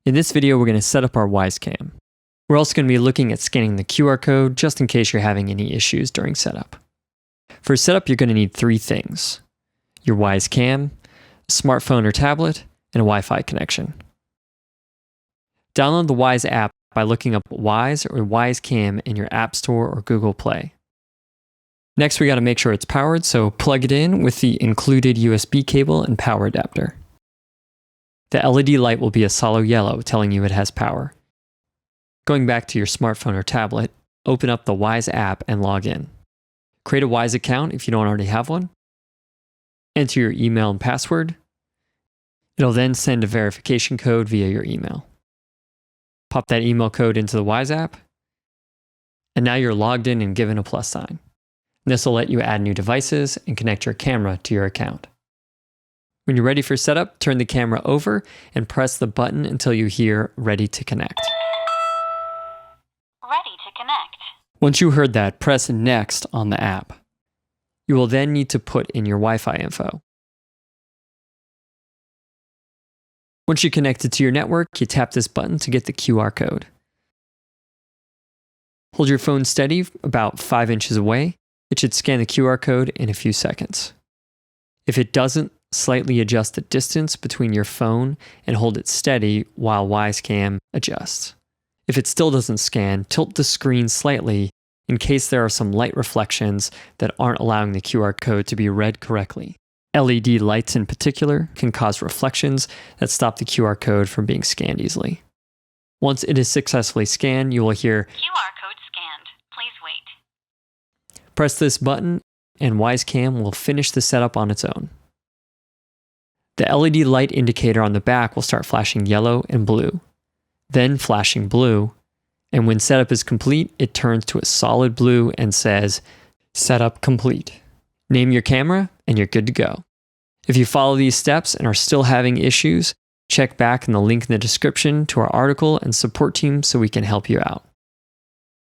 In this video, we're going to set up our Wyze Cam. We're also going to be looking at scanning the QR code just in case you're having any issues during setup. For setup, you're going to need three things: your Wyze Cam, a smartphone or tablet, and a Wi-Fi connection. Download the Wyze app by looking up Wyze or Wyze Cam in your App Store or Google Play. Next, we got to make sure it's powered, so plug it in with the included USB cable and power adapter. The LED light will be a solid yellow, telling you it has power. Going back to your smartphone or tablet, open up the Wyze app and log in. Create a Wyze account if you don't already have one. Enter your email and password. It'll then send a verification code via your email. Pop that email code into the Wyze app, and now you're logged in and given a plus sign. This will let you add new devices and connect your camera to your account. When you're ready for setup, turn the camera over and press the button until you hear "Ready to connect." Ready to connect. Once you heard that, press Next on the app. You will then need to put in your Wi-Fi info. Once you're connected to your network, you tap this button to get the QR code. Hold your phone steady about 5 inches away. It should scan the QR code in a few seconds. If it doesn't, slightly adjust the distance between your phone and hold it steady while Wyze Cam adjusts. If it still doesn't scan, tilt the screen slightly in case there are some light reflections that aren't allowing the QR code to be read correctly. LED lights in particular can cause reflections that stop the QR code from being scanned easily. Once it is successfully scanned, you will hear QR code scanned. Please wait. Press this button and Wyze Cam will finish the setup on its own. The LED light indicator on the back will start flashing yellow and blue, then flashing blue, and when setup is complete, it turns to a solid blue and says, "Setup complete." Name your camera and you're good to go. If you follow these steps and are still having issues, check back in the link in the description to our article and support team so we can help you out.